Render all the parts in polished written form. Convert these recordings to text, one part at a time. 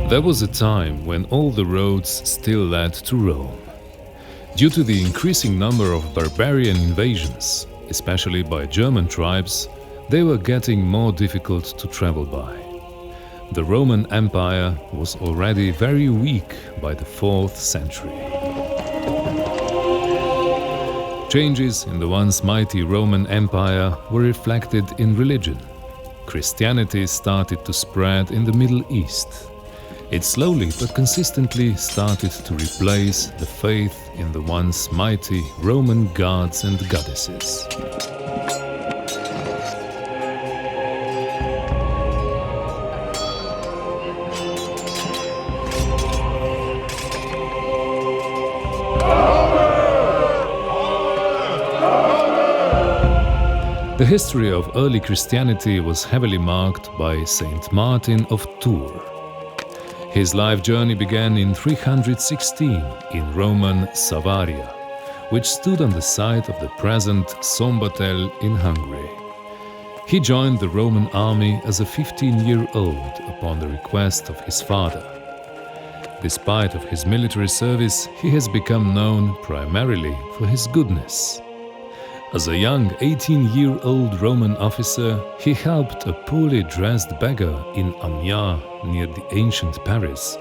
There was a time when all the roads still led to Rome. Due to the increasing number of barbarian invasions, especially by German tribes, they were getting more difficult to travel by. The Roman Empire was already very weak by the 4th century. Changes in the once mighty Roman Empire were reflected in religion. Christianity started to spread in the Middle East. It slowly but consistently started to replace the faith in the once mighty Roman gods and goddesses. The history of early Christianity was heavily marked by Saint Martin of Tours. His life journey began in 316 in Roman Savaria, which stood on the site of the present Szombathely in Hungary. He joined the Roman army as a 15-year-old upon the request of his father. Despite of his military service, he has become known primarily for his goodness. As a young 18-year-old Roman officer, he helped a poorly dressed beggar in Amiens, near the ancient Paris,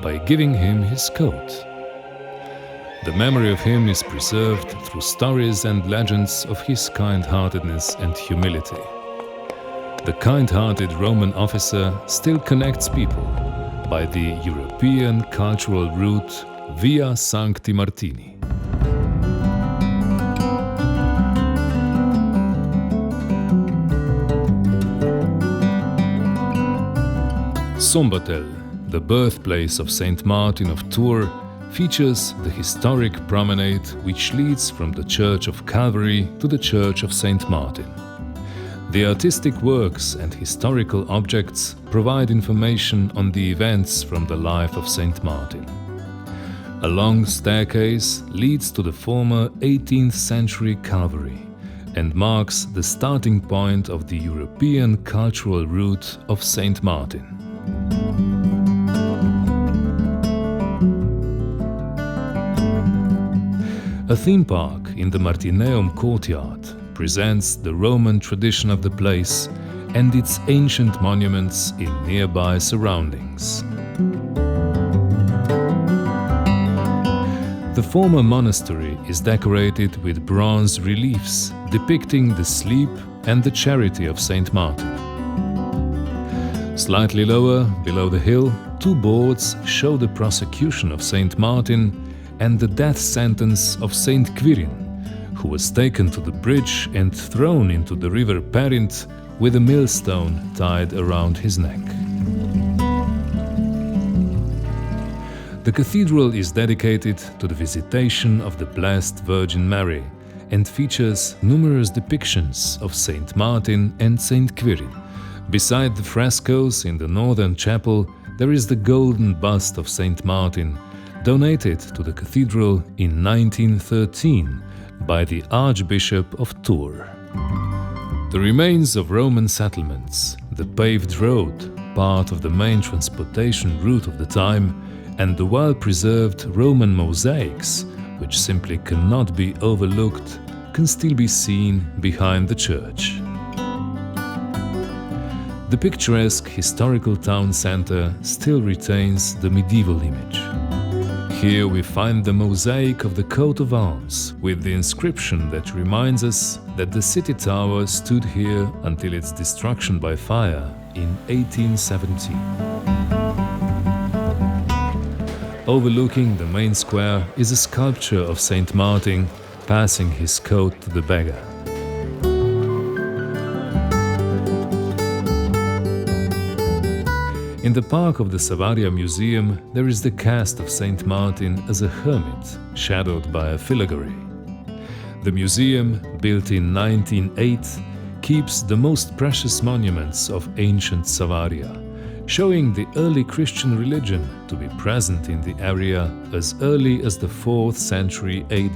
by giving him his coat. The memory of him is preserved through stories and legends of his kind-heartedness and humility. The kind-hearted Roman officer still connects people by the European cultural route via Sancti Martini. Szombathely, the birthplace of Saint Martin of Tours, features the historic promenade which leads from the Church of Calvary to the Church of Saint Martin. The artistic works and historical objects provide information on the events from the life of Saint Martin. A long staircase leads to the former 18th century Calvary and marks the starting point of the European cultural route of Saint Martin. A theme park in the Martineum courtyard presents the Roman tradition of the place and its ancient monuments in nearby surroundings. The former monastery is decorated with bronze reliefs depicting the sleep and the charity of Saint Martin. Slightly lower, below the hill, two boards show the prosecution of Saint Martin and the death sentence of Saint Quirin, who was taken to the bridge and thrown into the river Perint with a millstone tied around his neck. The cathedral is dedicated to the visitation of the Blessed Virgin Mary and features numerous depictions of Saint Martin and Saint Quirin. Beside the frescoes in the northern chapel, there is the golden bust of Saint Martin, donated to the cathedral in 1913 by the Archbishop of Tours. The remains of Roman settlements, the paved road, part of the main transportation route of the time, and the well-preserved Roman mosaics, which simply cannot be overlooked, can still be seen behind the church. The picturesque historical town center still retains the medieval image. Here we find the mosaic of the coat of arms, with the inscription that reminds us that the city tower stood here until its destruction by fire in 1817. Overlooking the main square is a sculpture of Saint Martin passing his coat to the beggar. In the park of the Savaria Museum, there is the cast of Saint Martin as a hermit, shadowed by a filigree. The museum, built in 1908, keeps the most precious monuments of ancient Savaria, showing the early Christian religion to be present in the area as early as the 4th century AD.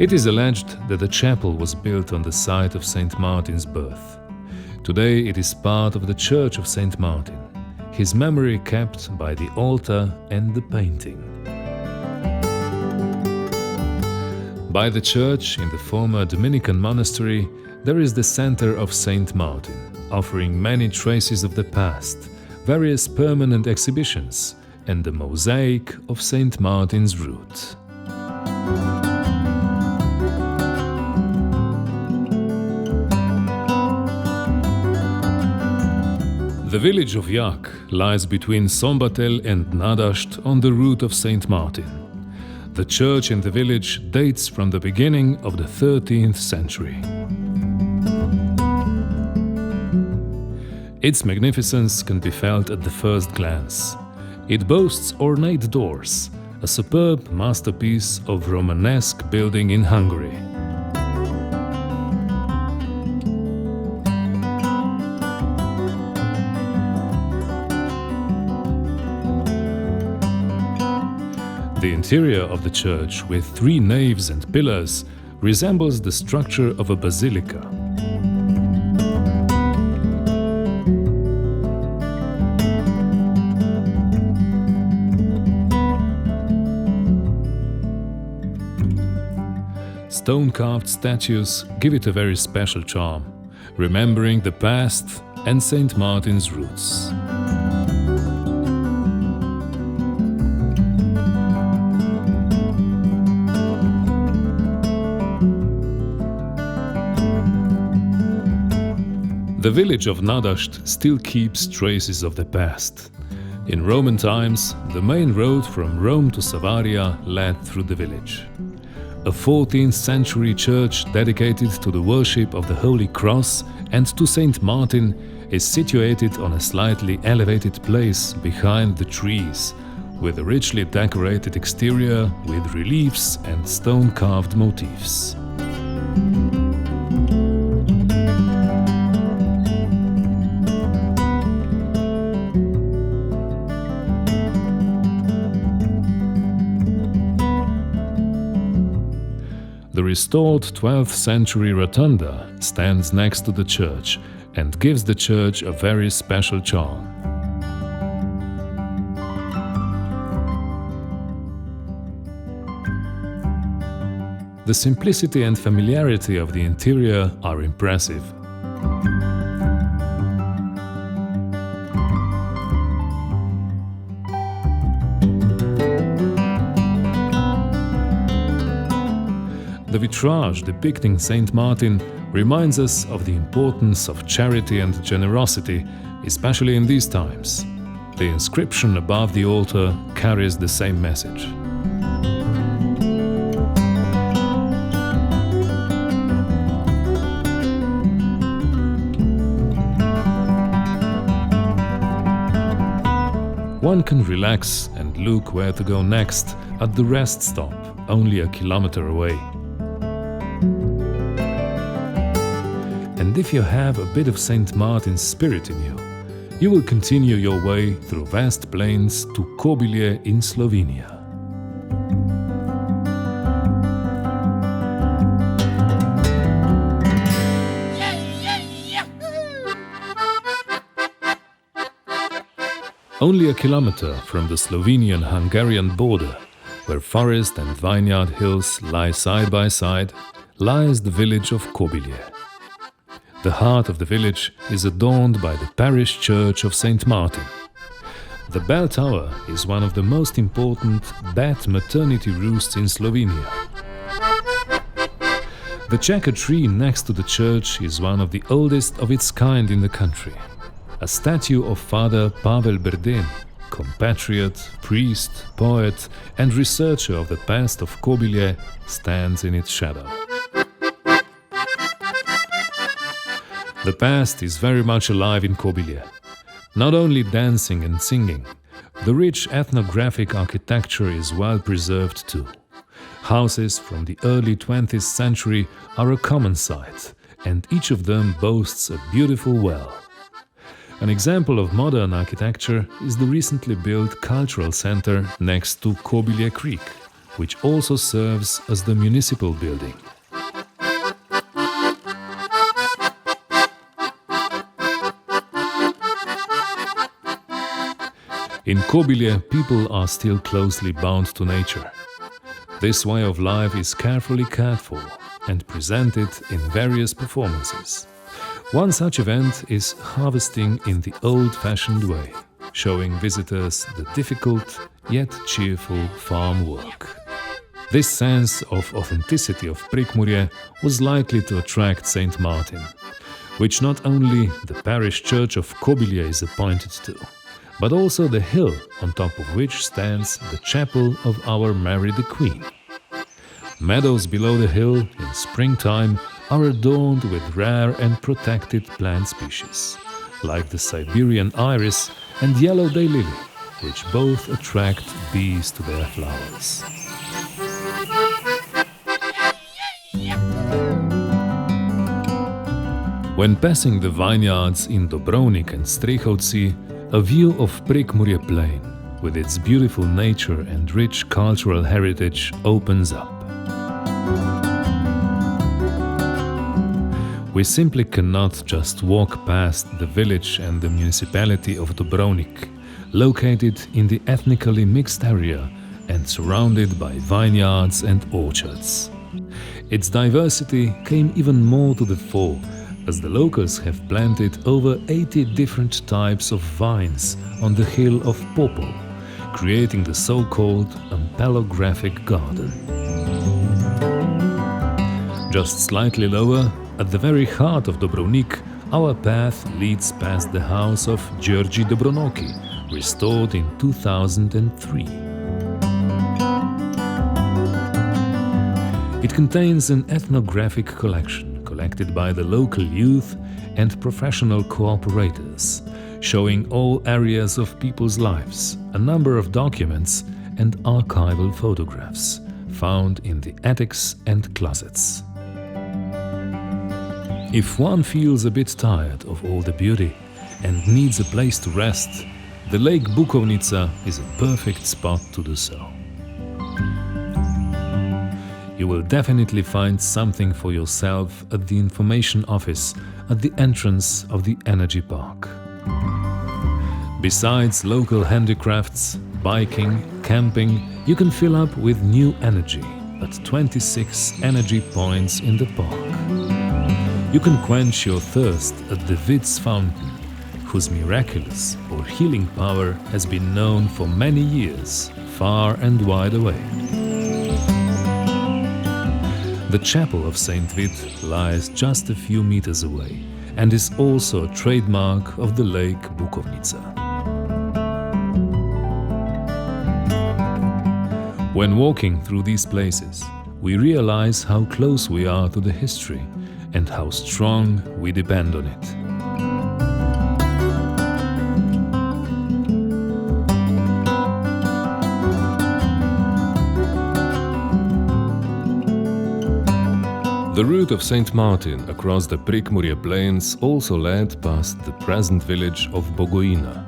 It is alleged that the chapel was built on the site of Saint Martin's birth. Today it is part of the Church of St. Martin, his memory kept by the altar and the painting. By the church in the former Dominican monastery, there is the Center of St. Martin, offering many traces of the past, various permanent exhibitions, and the mosaic of St. Martin's route. The village of Jak lies between Szombathely and Nadasd on the route of St. Martin. The church in the village dates from the beginning of the 13th century. Its magnificence can be felt at the first glance. It boasts ornate doors, a superb masterpiece of Romanesque building in Hungary. The interior of the church, with 3 naves and pillars, resembles the structure of a basilica. Stone-carved statues give it a very special charm, remembering the past and St. Martin's roots. The village of Nadasd still keeps traces of the past. In Roman times, the main road from Rome to Savaria led through the village. A 14th century church dedicated to the worship of the Holy Cross and to St. Martin is situated on a slightly elevated place behind the trees, with a richly decorated exterior with reliefs and stone-carved motifs. The restored 12th century rotunda stands next to the church and gives the church a very special charm. The simplicity and familiarity of the interior are impressive. The vitrage depicting St. Martin reminds us of the importance of charity and generosity, especially in these times. The inscription above the altar carries the same message. One can relax and look where to go next at the rest stop, only a kilometer away. And if you have a bit of St. Martin's spirit in you, you will continue your way through vast plains to Kobilje in Slovenia. Only a kilometer from the Slovenian-Hungarian border, where forest and vineyard hills lie side by side, lies the village of Kobilje. The heart of the village is adorned by the parish church of St. Martin. The bell tower is one of the most important bat maternity roosts in Slovenia. The chequer tree next to the church is one of the oldest of its kind in the country. A statue of Father Pavel Berden, compatriot, priest, poet and researcher of the past of Kobilje, stands in its shadow. The past is very much alive in Kobilje. Not only dancing and singing, the rich ethnographic architecture is well preserved too. Houses from the early 20th century are a common sight, and each of them boasts a beautiful well. An example of modern architecture is the recently built cultural center next to Kobilje Creek, which also serves as the municipal building. In Kobilje, people are still closely bound to nature. This way of life is carefully cared for and presented in various performances. One such event is harvesting in the old-fashioned way, showing visitors the difficult yet cheerful farm work. This sense of authenticity of Prekmurje was likely to attract St. Martin, which not only the parish church of Kobilje is appointed to, but also the hill on top of which stands the chapel of our Mary the Queen. Meadows below the hill in springtime are adorned with rare and protected plant species, like the Siberian iris and yellow daylily, which both attract bees to their flowers. When passing the vineyards in Dobrovnik and Strechovci, a view of Prekmurje Plain, with its beautiful nature and rich cultural heritage, opens up. We simply cannot just walk past the village and the municipality of Dobrovnik, located in the ethnically mixed area and surrounded by vineyards and orchards. Its diversity came even more to the fore, as the locals have planted over 80 different types of vines on the hill of Popol, creating the so-called ampelographic garden. Just slightly lower, at the very heart of Dobrovnik, our path leads past the house of Georgi Dobronoki, restored in 2003. It contains an ethnographic collection collected by the local youth and professional cooperators, showing all areas of people's lives, a number of documents and archival photographs found in the attics and closets. If one feels a bit tired of all the beauty and needs a place to rest, the Lake Bukovnica is a perfect spot to do so. You will definitely find something for yourself at the information office at the entrance of the Energy Park. Besides local handicrafts, biking, camping, you can fill up with new energy at 26 energy points in the park. You can quench your thirst at the Vid's fountain, whose miraculous or healing power has been known for many years, far and wide away. The chapel of St. Vid lies just a few meters away and is also a trademark of the Lake Bukovnica. When walking through these places, we realize how close we are to the history and how strong we depend on it. The route of St. Martin across the Prekmurje Plains also led past the present village of Bogojina.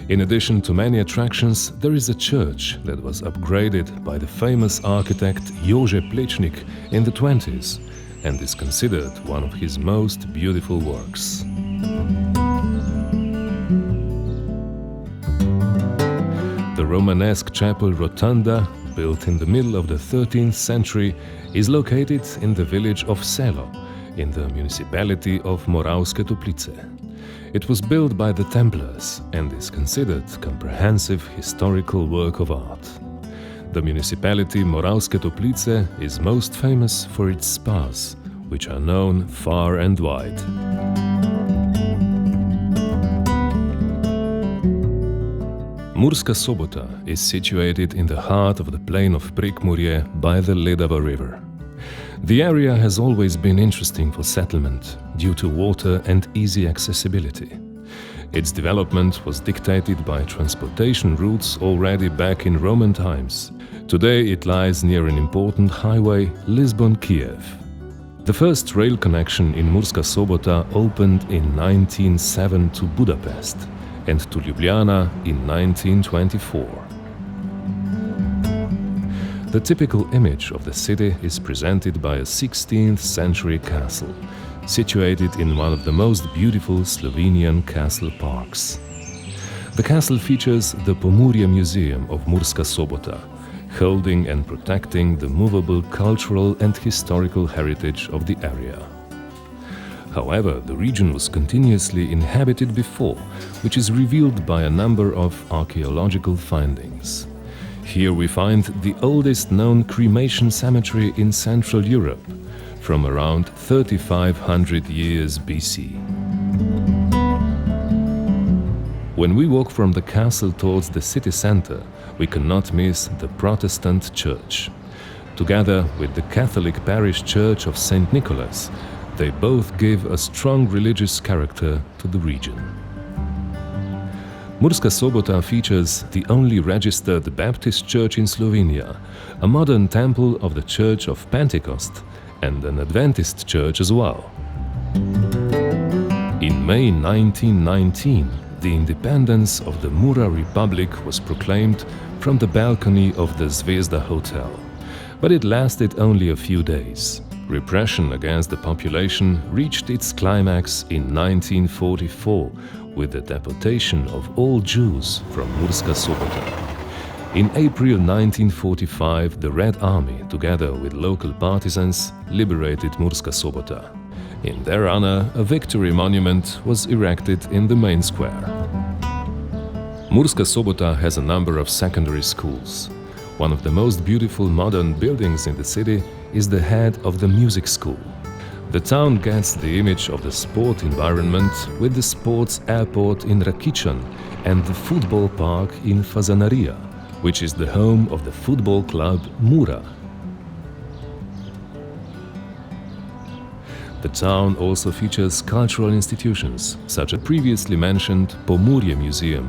In addition to many attractions, there is a church that was upgraded by the famous architect Jože Plečnik in the 20s and is considered one of his most beautiful works. The Romanesque chapel Rotunda, built in the middle of the 13th century, is located in the village of Selo, in the municipality of Moravske Toplice. It was built by the Templars and is considered a comprehensive historical work of art. The municipality Moravske Toplice is most famous for its spas, which are known far and wide. Murska Sobota is situated in the heart of the plain of Prekmurje by the Ledava river. The area has always been interesting for settlement due to water and easy accessibility. Its development was dictated by transportation routes already back in Roman times. Today it lies near an important highway, Lisbon-Kiev. The first rail connection in Murska Sobota opened in 1907 to Budapest and to Ljubljana in 1924. The typical image of the city is presented by a 16th century castle, situated in one of the most beautiful Slovenian castle parks. The castle features the Pomurje Museum of Murska Sobota, holding and protecting the movable cultural and historical heritage of the area. However, the region was continuously inhabited before, which is revealed by a number of archaeological findings. Here we find the oldest known cremation cemetery in Central Europe, from around 3,500 years BC. When we walk from the castle towards the city center, we cannot miss the Protestant church. Together with the Catholic parish church of St. Nicholas, they both give a strong religious character to the region. Murska Sobota features the only registered Baptist church in Slovenia, a modern temple of the Church of Pentecost, and an Adventist church as well. In May 1919, the independence of the Mura Republic was proclaimed from the balcony of the Zvezda Hotel, but it lasted only a few days. Repression against the population reached its climax in 1944 with the deportation of all Jews from Murska Sobota. In April 1945, the Red Army, together with local partisans, liberated Murska Sobota. In their honor, a victory monument was erected in the main square. Murska Sobota has a number of secondary schools. One of the most beautiful modern buildings in the city is the head of the music school. The town gets the image of the sport environment with the sports airport in Rakičan and the football park in Fazanerija, which is the home of the football club Mura. The town also features cultural institutions, such as previously mentioned Pomurje Museum,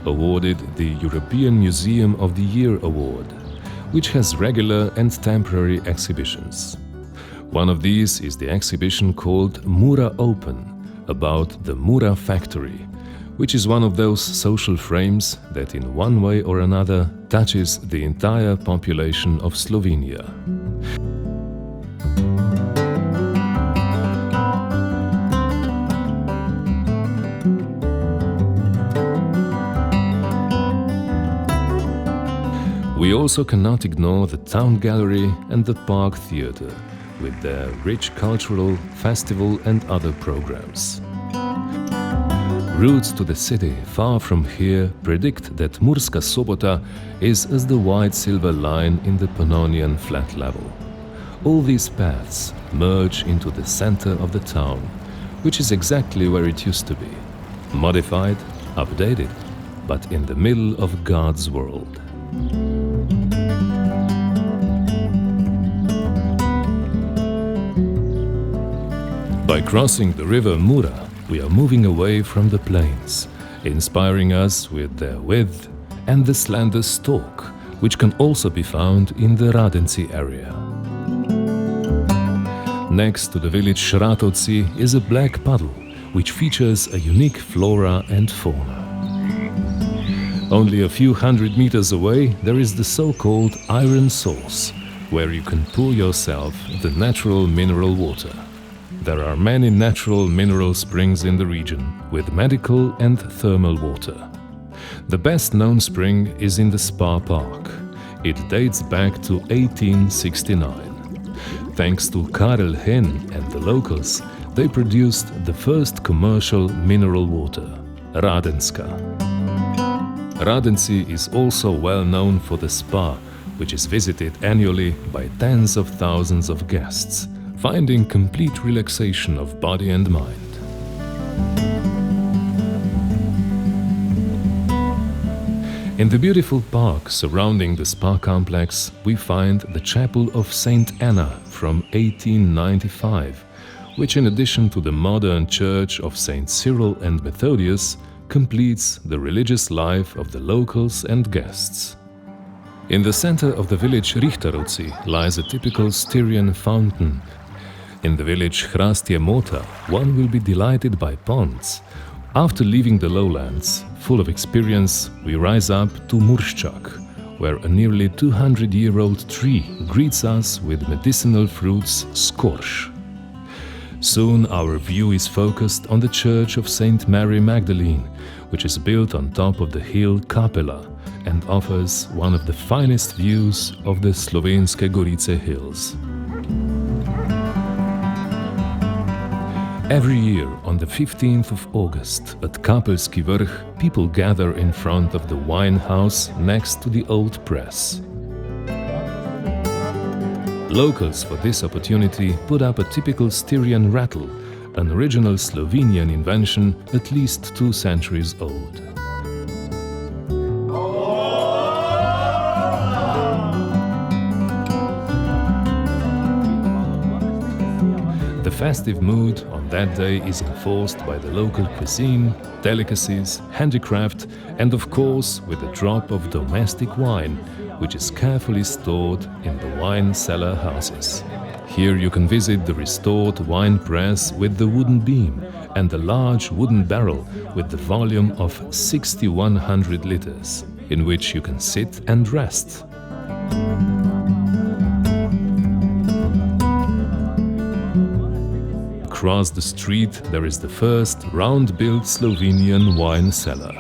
awarded the European Museum of the Year award, which has regular and temporary exhibitions. One of these is the exhibition called Mura Open, about the Mura factory, which is one of those social frames that in one way or another touches the entire population of Slovenia. We also cannot ignore the town gallery and the park theatre, with their rich cultural, festival and other programs. Routes to the city far from here predict that Murska Sobota is as the white silver line in the Pannonian flat level. All these paths merge into the center of the town, which is exactly where it used to be. Modified, updated, but in the middle of God's world. By crossing the river Mura, we are moving away from the plains, inspiring us with their width and the slender stalk, which can also be found in the Radenci area. Next to the village Šratovci is a black puddle, which features a unique flora and fauna. Only a few hundred meters away, there is the so-called iron source, where you can pour yourself the natural mineral water. There are many natural mineral springs in the region, with medical and thermal water. The best-known spring is in the Spa Park. It dates back to 1869. Thanks to Karel Hen and the locals, they produced the first commercial mineral water, Radenska. Radenci is also well known for the spa, which is visited annually by tens of thousands of guests, finding complete relaxation of body and mind. In the beautiful park surrounding the spa complex, we find the Chapel of St. Anna from 1895, which in addition to the modern church of St. Cyril and Methodius, completes the religious life of the locals and guests. In the center of the village Richterovci lies a typical Styrian fountain. In the village Hrastje Mota, one will be delighted by ponds. After leaving the lowlands, full of experience, we rise up to Murščak, where a nearly 200-year-old tree greets us with medicinal fruits skorš. Soon our view is focused on the church of St. Mary Magdalene, which is built on top of the hill Kapela and offers one of the finest views of the Slovenske Gorice hills. Every year on the 15th of August at Kapelski Vrh, people gather in front of the wine house next to the old press. Locals for this opportunity put up a typical Styrian rattle, an original Slovenian invention at least 2 centuries old. The festive mood on that day is enforced by the local cuisine, delicacies, handicraft, and of course with a drop of domestic wine, which is carefully stored in the wine cellar houses. Here you can visit the restored wine press with the wooden beam and the large wooden barrel with the volume of 6,100 liters, in which you can sit and rest. Across the street there is the first round-built Slovenian wine cellar.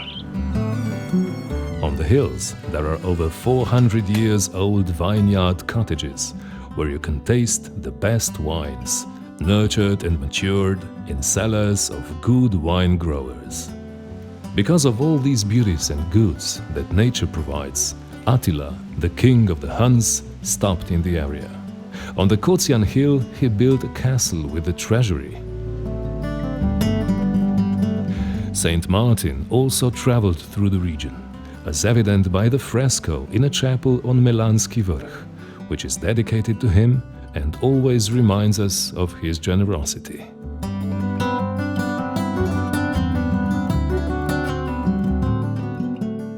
On the hills there are over 400 years old vineyard cottages where you can taste the best wines, nurtured and matured in cellars of good wine growers. Because of all these beauties and goods that nature provides, Attila, the king of the Huns, stopped in the area. On the Kocian hill he built a castle with a treasury. Saint Martin also traveled through the region, as evident by the fresco in a chapel on Melanski Vrh, which is dedicated to him and always reminds us of his generosity.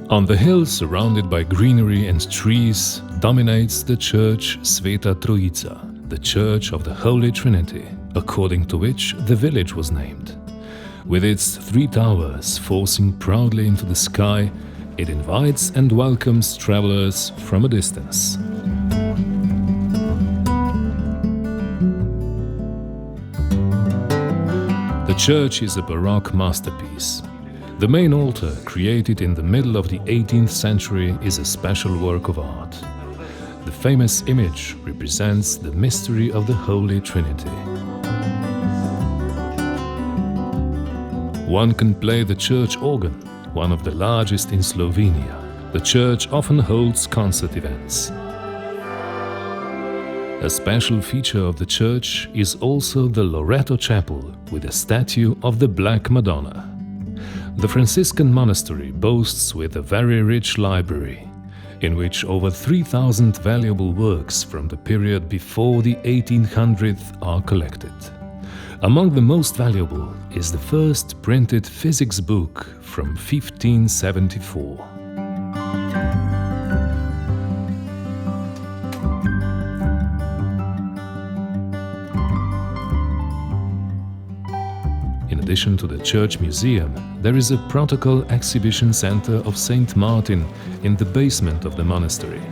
On the hill surrounded by greenery and trees dominates the church Sveta Trojica, the church of the Holy Trinity, according to which the village was named. With its 3 towers forcing proudly into the sky, it invites and welcomes travelers from a distance. The church is a Baroque masterpiece. The main altar, created in the middle of the 18th century, is a special work of art. The famous image represents the mystery of the Holy Trinity. One can play the church organ, one of the largest in Slovenia. The church often holds concert events. A special feature of the church is also the Loreto Chapel with a statue of the Black Madonna. The Franciscan monastery boasts with a very rich library, in which over 3,000 valuable works from the period before the 1800s are collected. Among the most valuable is the first printed physics book from 1574. In addition to the church museum, there is a protocol exhibition center of St. Martin in the basement of the monastery.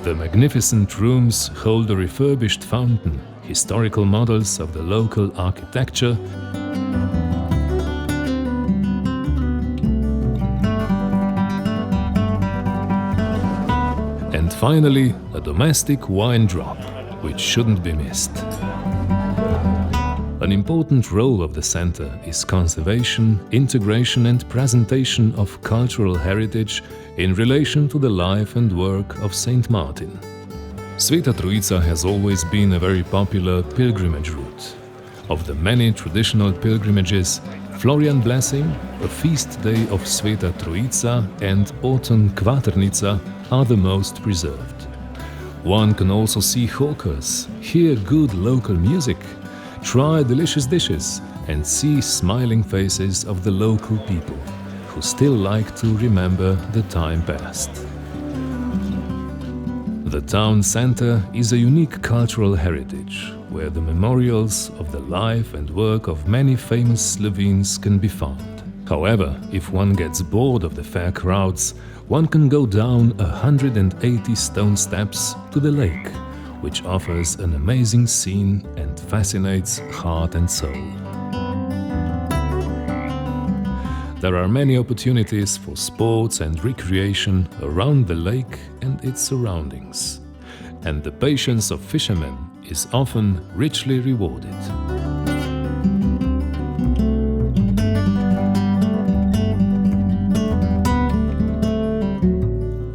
The magnificent rooms hold a refurbished fountain, historical models of the local architecture, and finally a domestic wine drop, which shouldn't be missed. An important role of the center is conservation, integration and presentation of cultural heritage in relation to the life and work of Saint Martin. Sveta Trojica has always been a very popular pilgrimage route. Of the many traditional pilgrimages, Florian Blessing, a feast day of Sveta Trojica, and Autumn Kvaternica are the most preserved. One can also see hawkers, hear good local music, try delicious dishes, and see smiling faces of the local people, who still like to remember the time past. The town center is a unique cultural heritage, where the memorials of the life and work of many famous Slovenes can be found. However, if one gets bored of the fair crowds, one can go down 180 stone steps to the lake, which offers an amazing scene and fascinates heart and soul. There are many opportunities for sports and recreation around the lake and its surroundings, and the patience of fishermen is often richly rewarded.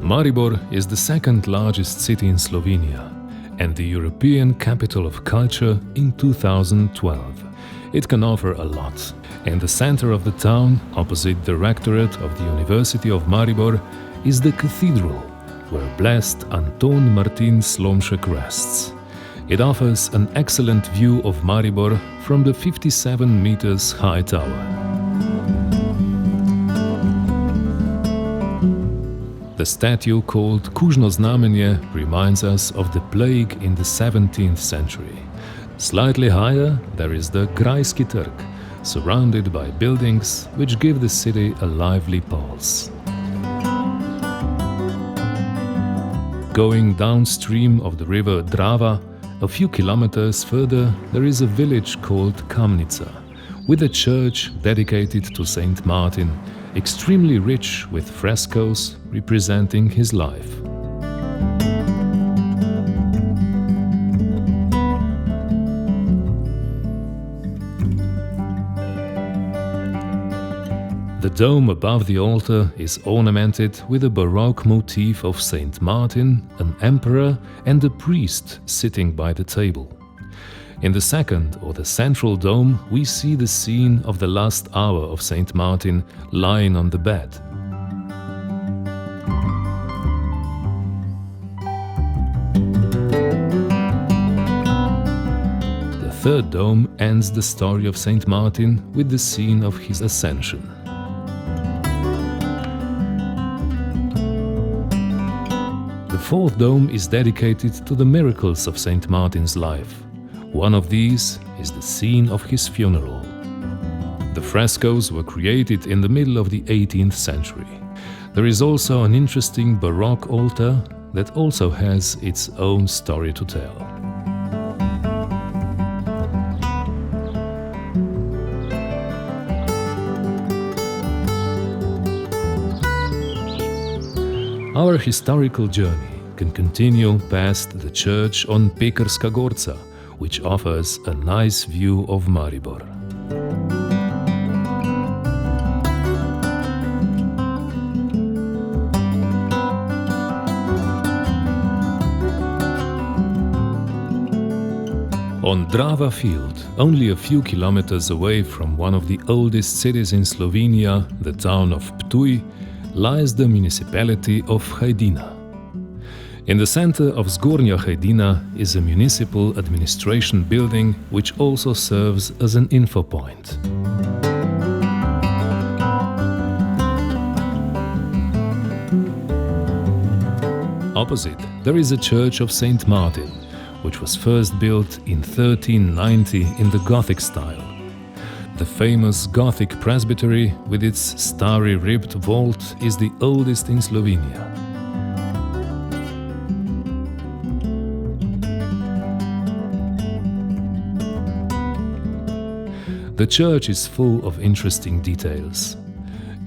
Maribor is the second largest city in Slovenia and the European Capital of Culture in 2012. It can offer a lot. In the center of the town, opposite the rectorate of the University of Maribor, is the cathedral, where blessed Anton Martin Slomšek rests. It offers an excellent view of Maribor from the 57 meters high tower. The statue called Kužno znamenje reminds us of the plague in the 17th century. Slightly higher, there is the Grajski Trg, surrounded by buildings which give the city a lively pulse. Going downstream of the river Drava, a few kilometers further, there is a village called Kamnica, with a church dedicated to Saint Martin, extremely rich with frescoes representing his life. The dome above the altar is ornamented with a Baroque motif of Saint Martin, an emperor and a priest sitting by the table. In the second or the central dome, we see the scene of the last hour of Saint Martin lying on the bed. The third dome ends the story of Saint Martin with the scene of his ascension. The fourth dome is dedicated to the miracles of Saint Martin's life. One of these is the scene of his funeral. The frescoes were created in the middle of the 18th century. There is also an interesting Baroque altar that also has its own story to tell. Our historical journey can continue past the church on Pekarska Gorca, which offers a nice view of Maribor. On Drava Field, only a few kilometers away from one of the oldest cities in Slovenia, the town of Ptuj, lies the municipality of Hajdina. In the center of Zgornja Hajdina is a municipal administration building which also serves as an info point. Opposite, there is a church of Saint Martin, which was first built in 1390 in the Gothic style. The famous Gothic presbytery with its starry ribbed vault is the oldest in Slovenia. The church is full of interesting details.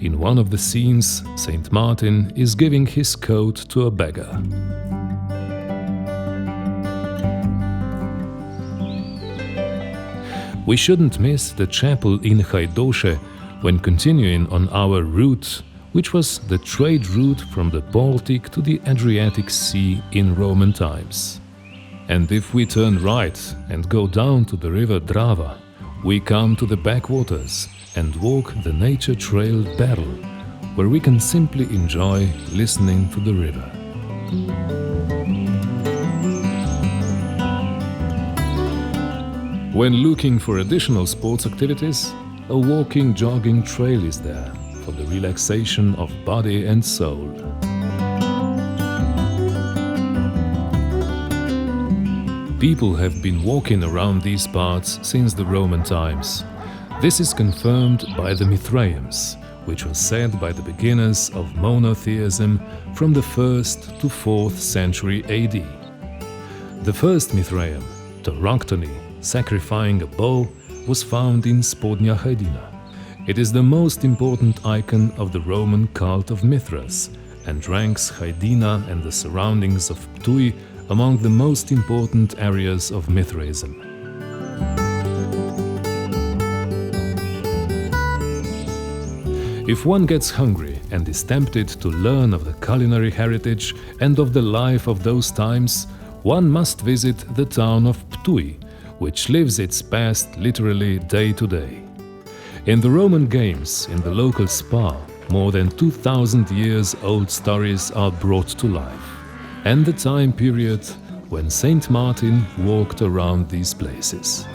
In one of the scenes, Saint Martin is giving his coat to a beggar. We shouldn't miss the chapel in Hajdoshe when continuing on our route, which was the trade route from the Baltic to the Adriatic Sea in Roman times. And if we turn right and go down to the river Drava, we come to the backwaters and walk the nature trail Berl, where we can simply enjoy listening to the river. When looking for additional sports activities, a walking-jogging trail is there for the relaxation of body and soul. People have been walking around these parts since the Roman times. This is confirmed by the Mithraeums, which was said by the beginners of monotheism from the 1st to 4th century AD. The first Mithraeum, Toroctony, sacrificing a bull, was found in Spodnja Hajdina. It is the most important icon of the Roman cult of Mithras and ranks Hajdina and the surroundings of Ptuj among the most important areas of Mithraism. If one gets hungry and is tempted to learn of the culinary heritage and of the life of those times, one must visit the town of Ptuj, which lives its past literally day to day. In the Roman games, in the local spa, more than 2,000 years old stories are brought to life, and the time period when Saint Martin walked around these places.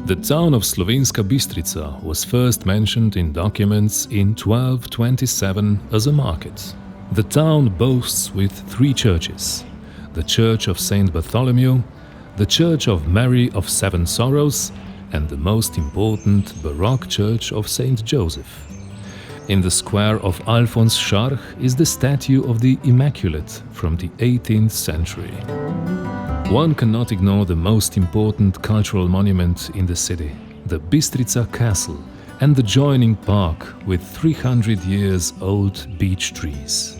The town of Slovenska Bistrica was first mentioned in documents in 1227 as a market. The town boasts with 3 churches: the Church of Saint Bartholomew, the Church of Mary of Seven Sorrows, and the most important Baroque Church of Saint Joseph. In the square of Alfons Scharch is the statue of the Immaculate from the 18th century. One cannot ignore the most important cultural monument in the city, the Bistrica Castle, and the joining park with 300 years old beech trees.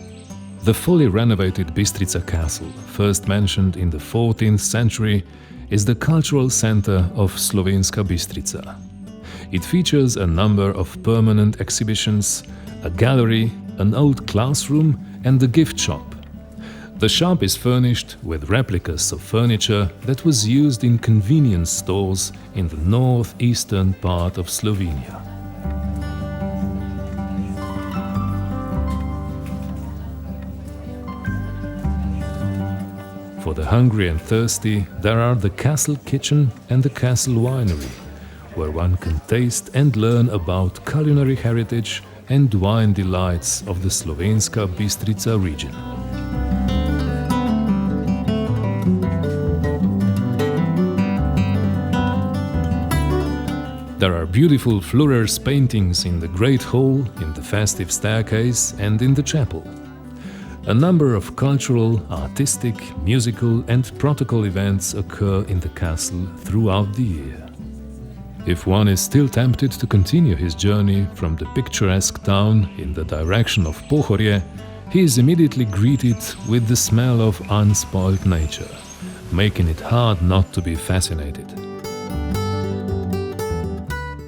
The fully renovated Bistrica Castle, first mentioned in the 14th century, is the cultural center of Slovenska Bistrica. It features a number of permanent exhibitions, a gallery, an old classroom, and a gift shop. The shop is furnished with replicas of furniture that was used in convenience stores in the northeastern part of Slovenia. For the hungry and thirsty, there are the castle kitchen and the castle winery, where one can taste and learn about culinary heritage and wine delights of the Slovenska Bistrica region. There are beautiful Flurer's paintings in the Great Hall, in the festive staircase, and in the chapel. A number of cultural, artistic, musical, and protocol events occur in the castle throughout the year. If one is still tempted to continue his journey from the picturesque town in the direction of Pohorje, he is immediately greeted with the smell of unspoiled nature, making it hard not to be fascinated.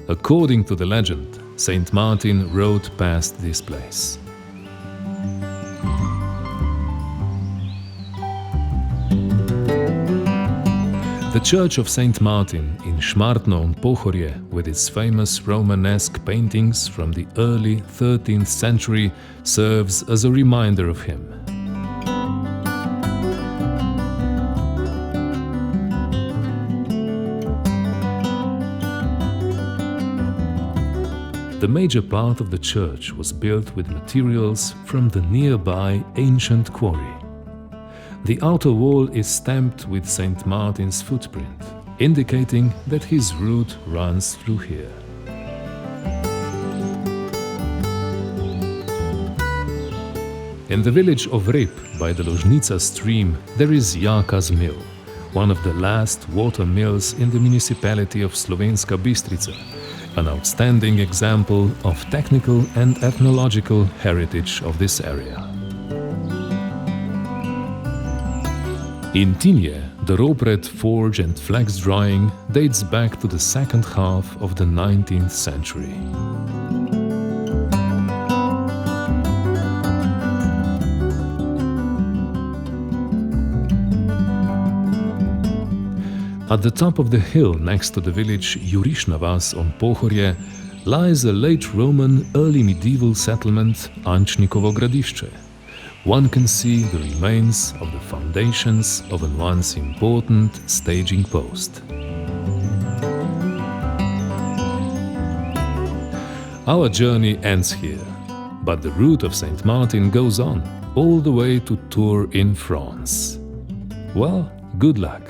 According to the legend, Saint Martin rode past this place. The Church of Saint Martin in Šmartno on Pohorje, with its famous Romanesque paintings from the early 13th century, serves as a reminder of him. The major part of the church was built with materials from the nearby ancient quarry. The outer wall is stamped with Saint Martin's footprint, indicating that his route runs through here. In the village of Rep, by the Ložnica stream, there is Jaka's mill, one of the last water mills in the municipality of Slovenska Bistrica, an outstanding example of technical and ethnological heritage of this area. In Tinje, the Ropret forge and flax drying dates back to the second half of the 19th century. At the top of the hill next to the village Jurišna vas on Pohorje lies a late Roman, early medieval settlement Ančnikovo Gradišče. One can see the remains of the foundations of a once important staging post. Our journey ends here, But the route of Saint Martin goes on, all the way to Tours in France. Well, good luck!